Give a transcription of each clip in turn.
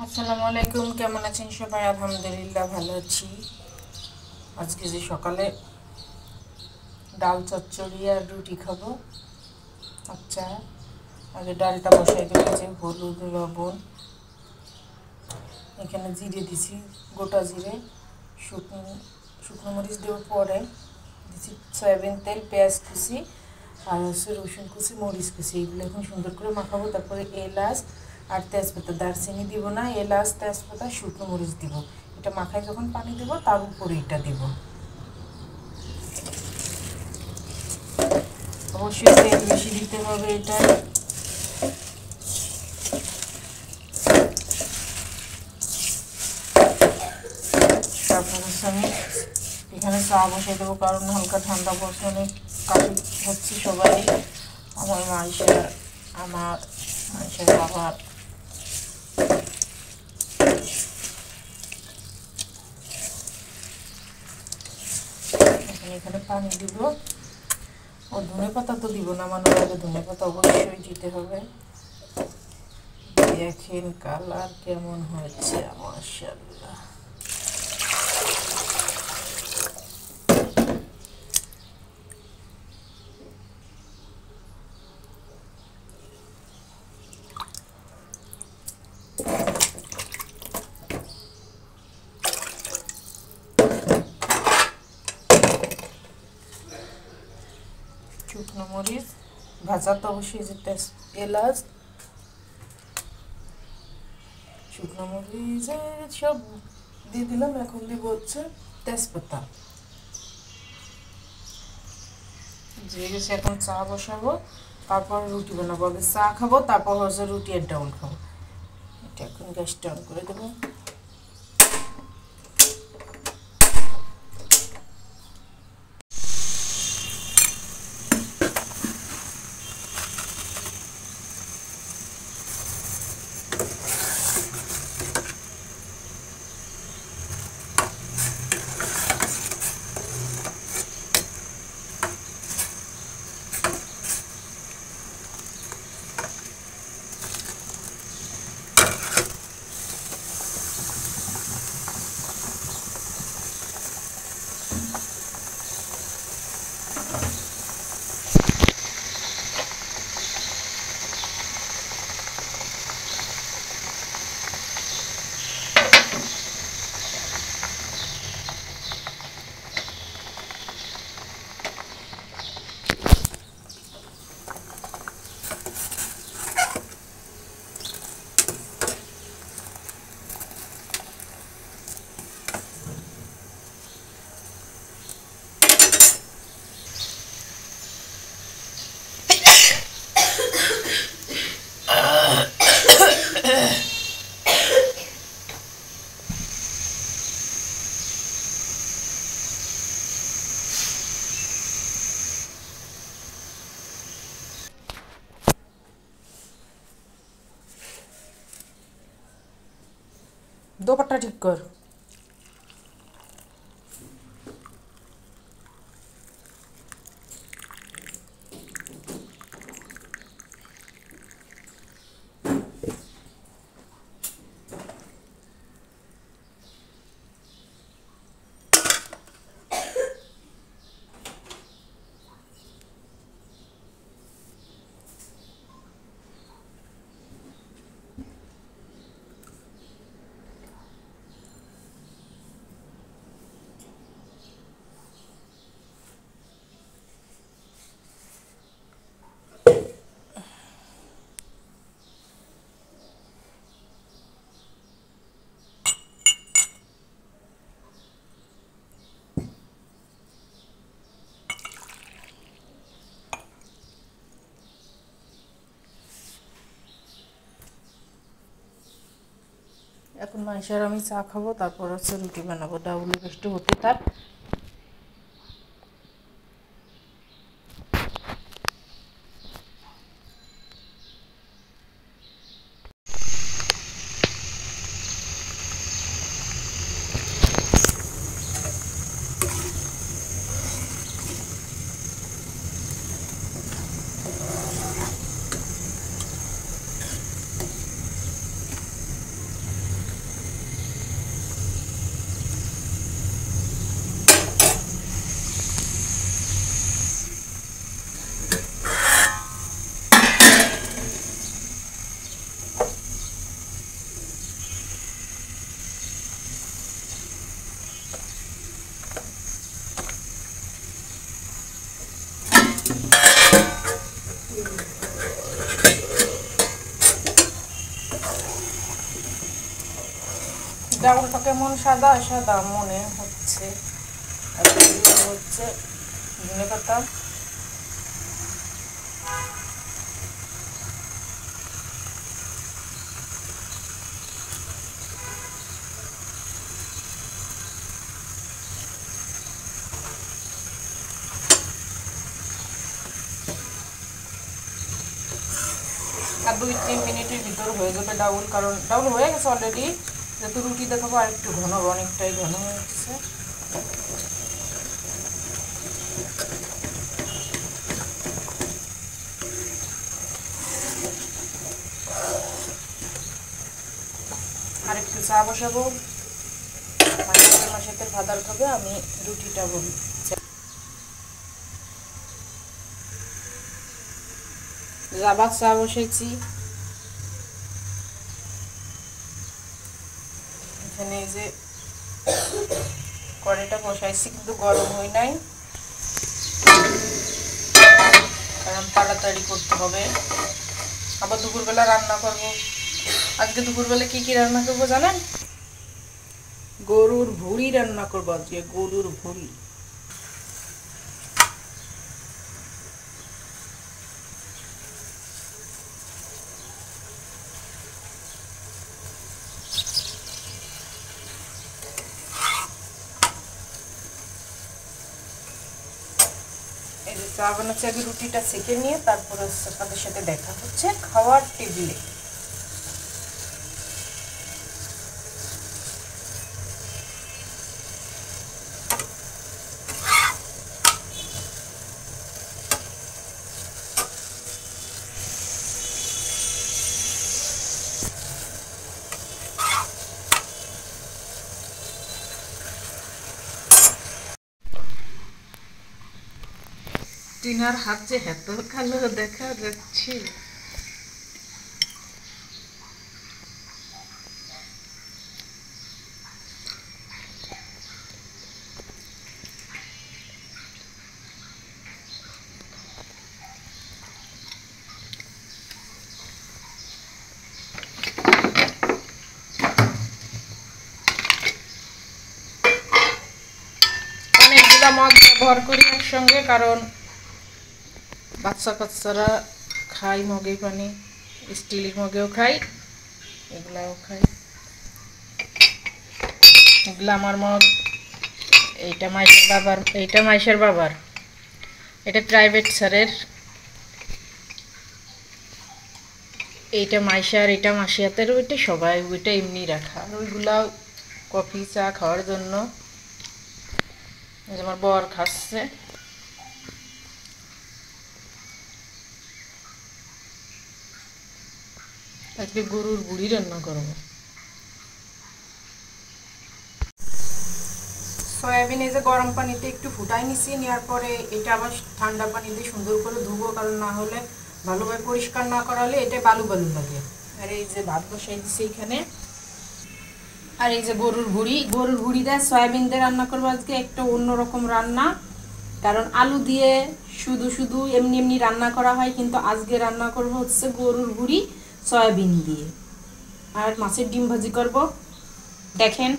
আসসালামু আলাইকুম, কেমন আছেন সবাই? আলহামদুলিল্লাহ ভালো আছি। আজকে যে সকালে ডাল চচ্চড়ি আর রুটি খাবো। আচ্ছা, আগে ডালটা বসাই দেবো। যে হলুদ লবণ, এখানে জিরে দিছি, গোটা জিরে, শুকনো শুকনো মরিচ দেওয়ার পরে দিছি সয়াবিন তেল, পেঁয়াজ কুচি আর রসুন কুচি, মরিচ কুচি। এগুলো এখন সুন্দর করে মাখাবো। তারপরে এলাচ আর তেজপাতা, দারচিনি দিব না, এলাচ তেজপাতা শুকনো মরিচ দিব। এটা মাখায় যখন পানি দেবো তার উপরে এটা দিব। অবশ্যই তেল বেশি দিতে হবে এটা। তারপর আমি এখানে চা বসাই দেবো, কারণ হালকা ঠান্ডা পড়ছে, অনেক কাশি হচ্ছে সবাই। আমার মানুষের বাবার। এখানে পানি দিব। ও ধনে পাতা তো দিব না, নামানোর আগে ধনে পাতা অবশ্যই দিতে হবে। দেখেন কালার কেমন হয়েছে, মাশাআল্লাহ। শুকনো মরিচ ভাজা তো অবশ্যই যেতে, এলাচ, শুকনো মরিচ সব দিয়ে দিলাম। এখন দিব হচ্ছে তেজপাতা। যে গেছে, এখন চা বসাবো, তারপর রুটি বানাবো। আগে চা খাবো, তারপর হচ্ছে রুটি আর ডাউল খাবো। এটা এখন গ্যাসটা অন করে দেবো। দোপাট্টা ঠিক কর। এখন মাইশার আমি চা খাবো, তারপর হচ্ছে রুটি বানাবো। ডাউল একটু হতে থাক। ডাউলটা কেমন সাদা সাদা মনে হচ্ছে। আর হচ্ছে ধনে পাতা, আর 2-3 মিনিটের ভিতর হয়ে যাবে ডাউল, কারণ ডাউল হয়ে গেছে অলরেডি। যেহেতু রুটি দেখাবো আর একটু ঘন, অনেকটাই ঘন হয়ে গেছে। আর একটু চা বসাবো, মাসের ভাদার খাবে, আমি রুটিটা বলি। আবার চা বসেছি, এখানে এই যে কড়াইটা বসাইছি কিন্তু গরম হয় নাই, কারণ তাড়াতাড়ি করতে হবে। আবার দুপুরবেলা রান্না করব। আজকে দুপুরবেলা কি কি রান্না করবো জানেন? গরুর ভুঁড়ি রান্না করবো আজকে, গরুর ভুঁড়ি। এই যে চা বানাচ্ছি, আগে রুটিটা সেঁকে নিয়ে তারপরে তাদের সাথে দেখা হচ্ছে খাওয়ার টেবিলে। টিনার হাত যে এত কালো দেখা যাচ্ছে। অনেকগুলা মগ ব্যবহার করি একসঙ্গে, কারণ বাচ্চা কাচ্চারা খাই মগে পানি, স্টিলের মগেও খাই, এগুলাও খাই। এগুলা আমার মগ, এইটা মাইশের বাবার, এটা প্রাইভেট স্যারের, এইটা মাইশার, এটা মাসিয়াতের, ওইটা সবাই, ওইটা এমনি রাখা। আর ওইগুলা কফি চা খাওয়ার জন্য। আমার বর খাচ্ছে। আজকে গরুর বুড়ি রান্না করবো। সয়াবিন এই যে গরম পানিতে একটু ফুটাই নিছি, নেওয়ার পরে এটা আবার ঠান্ডা পানি দিয়ে সুন্দর করে ধুবো, কারণ না হলে ভালোভাবে পরিষ্কার না করা হলে এটা বালু বালু লাগে। আর এই যে ভাত বসাই দিছি এখানে। আর এই যে গরুর ভুড়ি দিয়ে সয়াবিন দিয়ে রান্না করবো আজকে, একটা অন্যরকম রান্না। কারণ আলু দিয়ে শুধু শুধু এমনি এমনি রান্না করা হয়, কিন্তু আজকে রান্না করবো হচ্ছে গরুর ভুড়ি সয়াবিন দিয়ে। আর মাছের ডিম ভাজি করব। দেখেন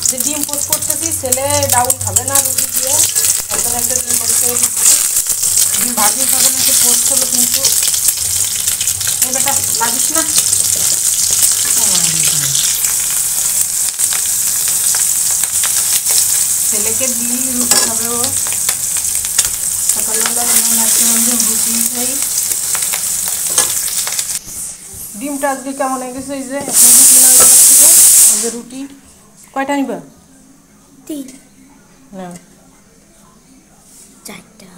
যে ডিম পোস্ট করতেছি, ছেলে ডাউল খাবে না রুটি দিয়ে, একদম একটা ডিম পোস্ট করে দিচ্ছি। ডিম ভাজি খাবে না, একটু পোস্ট হবে, কিন্তু এবারটা লাগিস না। ছেলেকে দিই রুটি খাবে, ও সকালবেলা এমন আছে রুটি খাই। ডিমটা আজকে কেমন হয়ে গেছে? এই যে রুটি কয়টা নিবা? 3 না 4টা,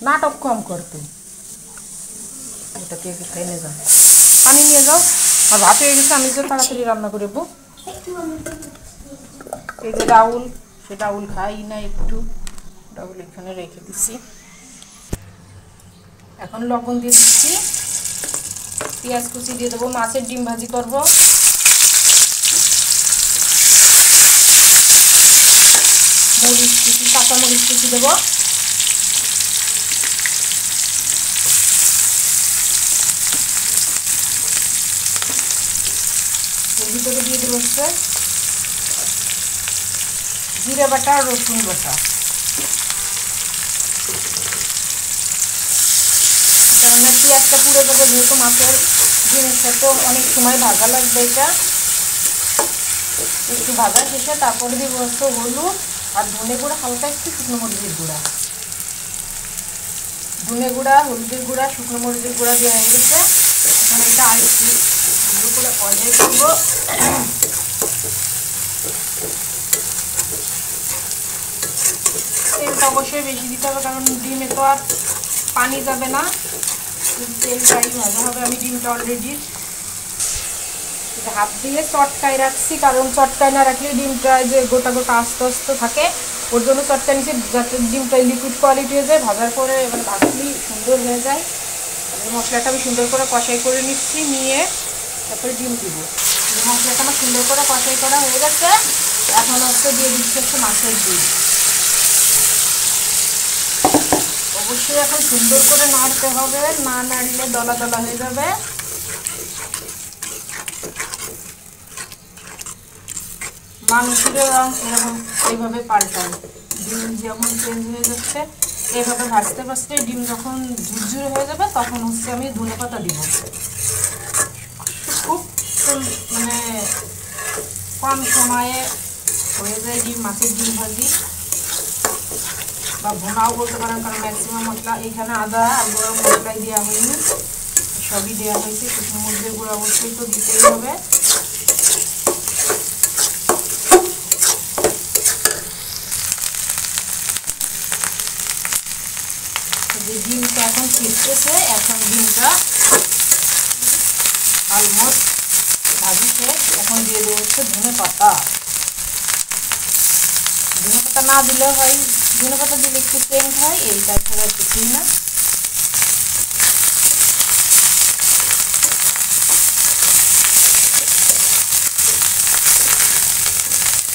নাটক কম কর তুই। এটা কে খাই নিয়ে যাও, পানি নিয়ে যাও। আর ভাত হয়ে গেছে, আমি যে তাড়াতাড়ি রান্না করে দেবো। এই যে ডাউল, সে ডাউল খাই না, একটু ডাউল এখানে রেখে দিচ্ছি। এখন লবণ দিয়ে দিচ্ছি, পেঁয়াজ কুচি দিয়ে দেবো, মাছের ডিম ভাজি করব। মরিচ কুচি, কাঁচা মরিচ কুচি দেবো। ভিতরে দিয়ে দেবো হচ্ছে জিরে বাটা আর রসুন বাটা। কারণ পেঁয়াজটা পুড়ে যাবে, যেহেতু মাছের ডিমের সাথে অনেক সময় ভাজা লাগবে। এটা একটু ভাজা শেষে তারপরে দিব হচ্ছে হলুদ আর ধনে গুঁড়া, হালকা একটু শুকনো মরিচের গুঁড়া। ধনে গুঁড়া, হলুদের গুঁড়া, শুকনো মরিচের গুঁড়া দিয়ে হয়ে গেছে। এখন এটা আর একটু সুন্দর করে অজয় করবো। তেলটা অবশ্যই বেশি দিতে হবে, কারণ ডিমে তো আর পানি যাবে না, তেলটাই ভাজা হবে। আমি ডিমটা অলরেডি হাত দিয়ে চটকায় রাখছি, কারণ চটকায় না রাখলে ডিমটা যে গোটা গোটা আস্তে আস্তে থাকে, ওর জন্য চটকা নিচে, যাতে ডিমটা লিকুইড কোয়ালিটি হয়ে যায়। ভাজার পরে মানে ভাজলেই সুন্দর হয়ে যায়। মশলাটা আমি সুন্দর করে কষাই করে নিচ্ছি, নিয়ে তারপরে ডিম দিব। মশলাটা আমার সুন্দর করে কষাই করা হয়ে গেছে। এখন হচ্ছে দিয়ে দিচ্ছি হচ্ছে মাছের ডিম। অবশ্যই এখন সুন্দর করে নাড়তে হবে, না নাড়লে দলা দলা হয়ে যাবে। মানুষের রং এরকম এইভাবে পাল্টায়, ডিম যেমন চেঞ্জ হয়ে যাচ্ছে এইভাবে ভাজতে ভাজতে ডিম যখন ঝুরঝুরে হয়ে যাবে তখন হচ্ছে আমি ধনেপাতা দিব। খুব মানে কম সময়ে হয়ে যায় ডিম, মাছের ডিম ভাজি বা ভুনাও বলতে পারেন, কারণ ম্যাক্সিমাম মশলা এখানে আদা আর গরম মশলাই দেওয়া হয়নি, সবই দেওয়া হয়েছে। শুকনো মরিচের গুঁড়ো অবশ্যই তো দিতেই হবে। যে ডিমটা এখন ফিরতেছে, এখন ডিমটা অলমোস্ট ভাজি শেষ। এখন দিয়ে দেবো হচ্ছে ধনে পাতা। ধনে পাতা না দিলেও হয়, ধনে পাতা দিলে একটু সেন্ট হয়, এইটা ছাড়া কিছুই না।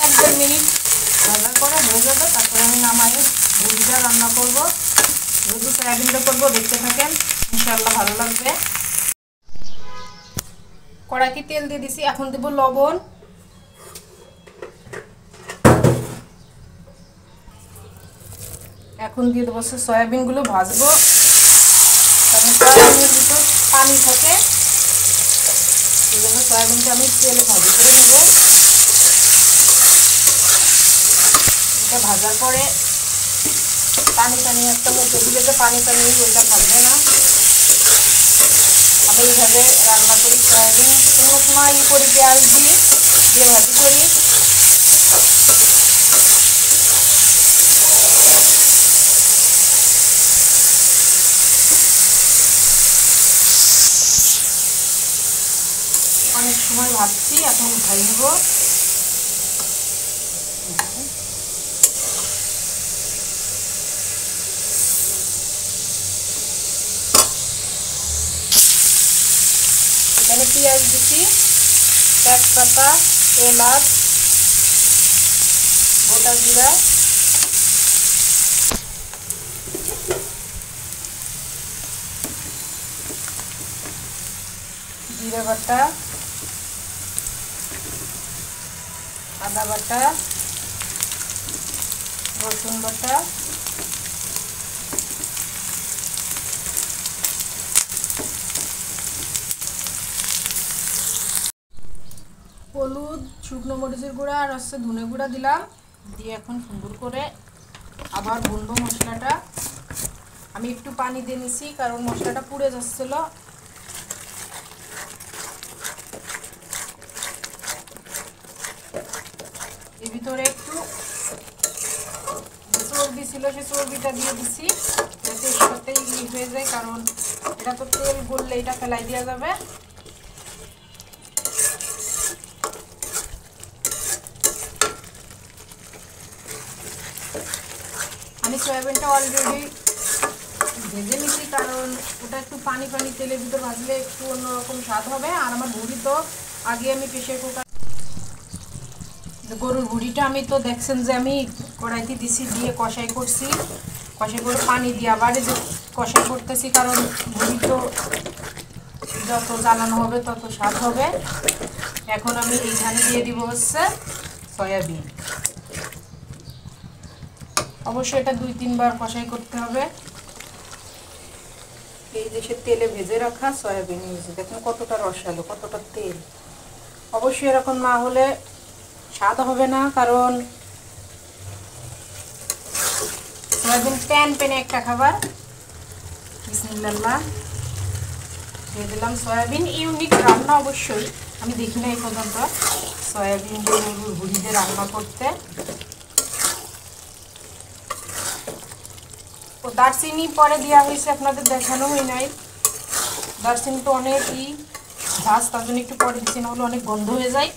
এক দেড় মিনিট ভাজার পরে হয়ে যাবে, তারপরে আমি নামাই ভুজিটা রান্না করবো। যেহেতু সয়াবিনটা করবো, দেখতে থাকেন, ইনশাল্লাহ ভালো লাগবে। কড়াইতে তেল দিয়ে দিছি, এখন দেবো লবণ। এখন দিয়ে দেবো সয়াবিনগুলো ভাজবো, কারণ সয়াবিনের ভিতর পানি থাকে, এই জন্য সয়াবিনটা আমি তেলে ভাজি করে নেব। এটা ভাজার পরে পানি টানি একটা মুখে দিলে যে পানি টানি ওইটা থাকবে না। আমি এইভাবে রান্না করি সয়াবিন, কোনো সময় করি পেঁয়াজ দিয়ে ভাজি করি। অনেক সময় ভাজছি, এখন উঠাই নেব। এখানে পেঁয়াজ দিচ্ছি, তেজপাতা, এলাচ, গোটা জিরা, জিরা বাটা, আদা বাটা, রসুন বাটা, হলুদ, শুকনো মরিচের গুঁড়া আর হচ্ছে ধনে গুঁড়া দিলাম, দিয়ে এখন সুন্দর করে আবার ভুনবো মশলাটা। আমি একটু পানি দিয়ে নিছি, কারণ মশলাটা পুড়ে যাচ্ছিল। এর ভিতরে একটু চর্বি ছিল, সে চর্বিটা দিয়ে দিছি, যাতে এর সাথেই হয়ে যায়, কারণ এটা তো তেল গললে এটা ফেলাই দেওয়া যাবে। আমি সয়াবিনটা অলরেডি ভেজে নিচ্ছি, কারণ ওটা একটু পানি পানি তেলের ভিতর ভাজলে একটু অন্যরকম স্বাদ হবে। আর আমার ভুড়ি তো আগে আমি প্রেসার কুকার, গরুর ভুড়িটা আমি তো দেখছেন যে আমি কড়াইতে দিছি, দিয়ে কষাই করছি, কষাই করে পানি দিয়ে আবার যে কষাই করতেছি, কারণ ভুড়ি তো যত জ্বালানো হবে তত স্বাদ হবে। এখন আমি এইখানে দিয়ে দিব হচ্ছে সয়াবিন। অবশ্যই এটা 2-3 বার কষাই করতে হবে। এই যে সে তেলে ভেজে রাখা সয়াবিন, দেখুন কতটা রসালো, কতটা তেল। অবশ্যই এরকম না হলে স্বাদ হবে না, কারণ সয়াবিন পেনে একটা খাবার। বিসমিল্লাহ, দিয়ে দিলাম সয়াবিন। ইউনিক রান্না অবশ্যই, আমি দেখি না এই পর্যন্ত সয়াবিন দিয়ে গরুর ভুড়ি দিয়ে রান্না করতে। ও দারচিনি পরে দেওয়া হয়েছে, আপনাদের দেখানো হয় নাই। দারচিনি তো অনেকই ঝাঁজ, তার জন্য একটু পরে দিচ্ছি, না হলে অনেক গন্ধ হয়ে যায়।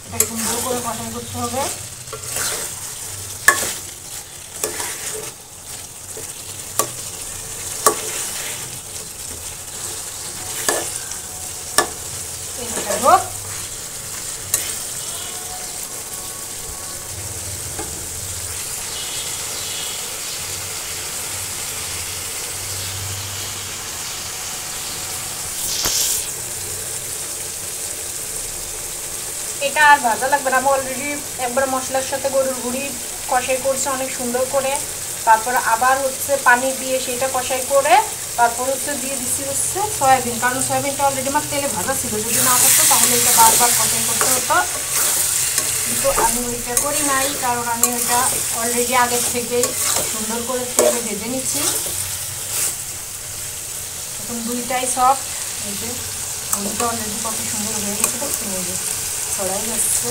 এটা সুন্দর করে কষাই করতে হবে। এটা আর ভাজা লাগবে না, আমি অলরেডি একবার মশলার সাথে গরুর ভুড়ি কষাই করছি অনেক সুন্দর করে। তারপর আবার হচ্ছে পানি দিয়ে সেটা কষাই করে তারপর হচ্ছে দিয়ে দিচ্ছি হচ্ছে সয়াবিন, কারণ সয়াবিনটা অলরেডি আমার তেলে ভাজা ছিল। যদি না থাকতো তাহলে এটা বারবার কষাই করতে হতো, কিন্তু আমি ওইটা করি নাই, কারণ আমি ওইটা অলরেডি আগের থেকেই সুন্দর করে তেলে ভেজে নিচ্ছি। এখন দুইটাই সফট। এই যে ওইটা অলরেডি কত সুন্দর হয়ে গেছে, দেখছেন এই যে ছড়াই যাচ্ছে।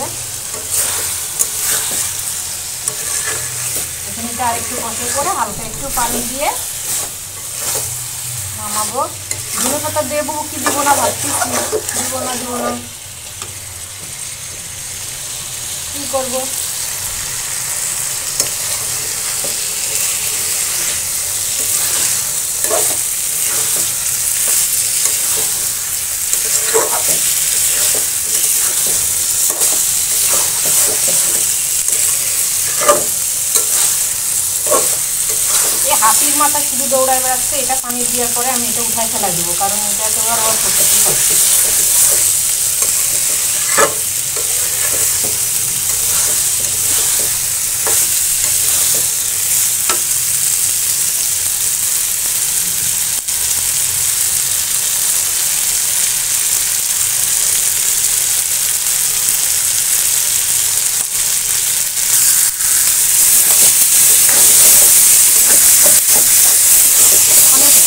এখানে এটা আরেকটু কষাই করে হালকা একটু পানি দিয়ে নামাবো। ধনে পাতা দেবো কি দিব না ভাবতেছি, দিব না কি করবো। হাতির মাথা শুধু দৌড়ায় বেড়াচ্ছে, এটা পানি দেওয়ার পরে আমি এটা উঠায় ফেলা দেবো, কারণ এটা তো আর করতেই পারছি।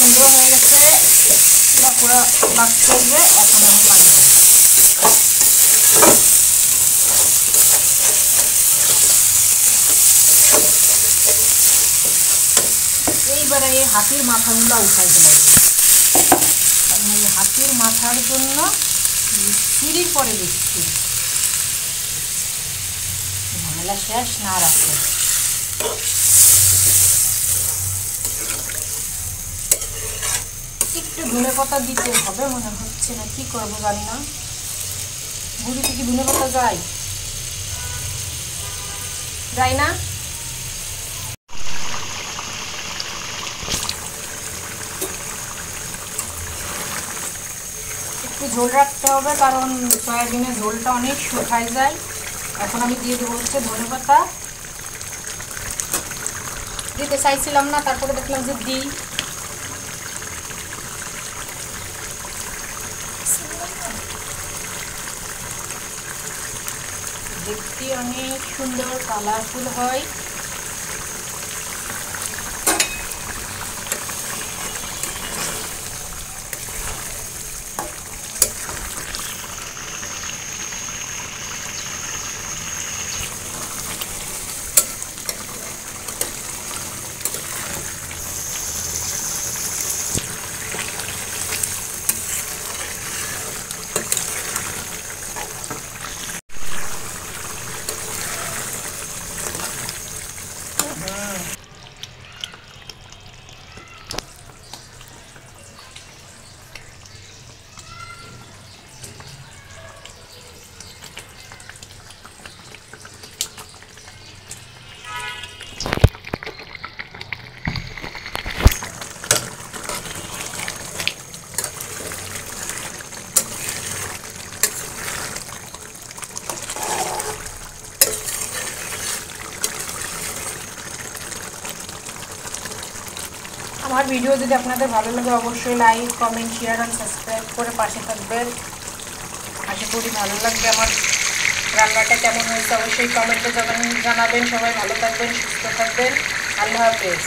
সুন্দর হয়ে গেছে, পুরো বাক করবে। এখন আমি পানি দেব। এইবারে এই হাতির মাথাগুলো উঠাই ফেলে দেব, কারণ এই হাতির মাথার জন্য সিঁড়ির পরে দিচ্ছি, ঝামেলা শেষ না রাখে। একটু ধনে পাতা দিতে হবে মনে হচ্ছে, না কি করবো জানি না। ভুড়িতে কি ধনে পাতা যায় না? একটু ঝোল রাখতে হবে, কারণ সয়াবিনের ঝোলটা অনেক শুকায় যায়। এখন আমি দিয়ে দেবো হচ্ছে ধনে পাতা। দিতে চাইছিলাম না, তারপরে দেখলাম যে দিই। দেখতে অনেক সুন্দর কালারফুল হয়। আমার ভিডিও যদি আপনাদের ভালো লাগে অবশ্যই like, comment, share and subscribe করে পাশে থাকবেন। আশা করি ভালো লাগবে। আমার রান্নাটা কেমন হয়েছে অবশ্যই কমেন্টে জানাবেন। সবাই ভালো থাকবেন, সুস্থ থাকবেন। আল্লাহ হাফেজ।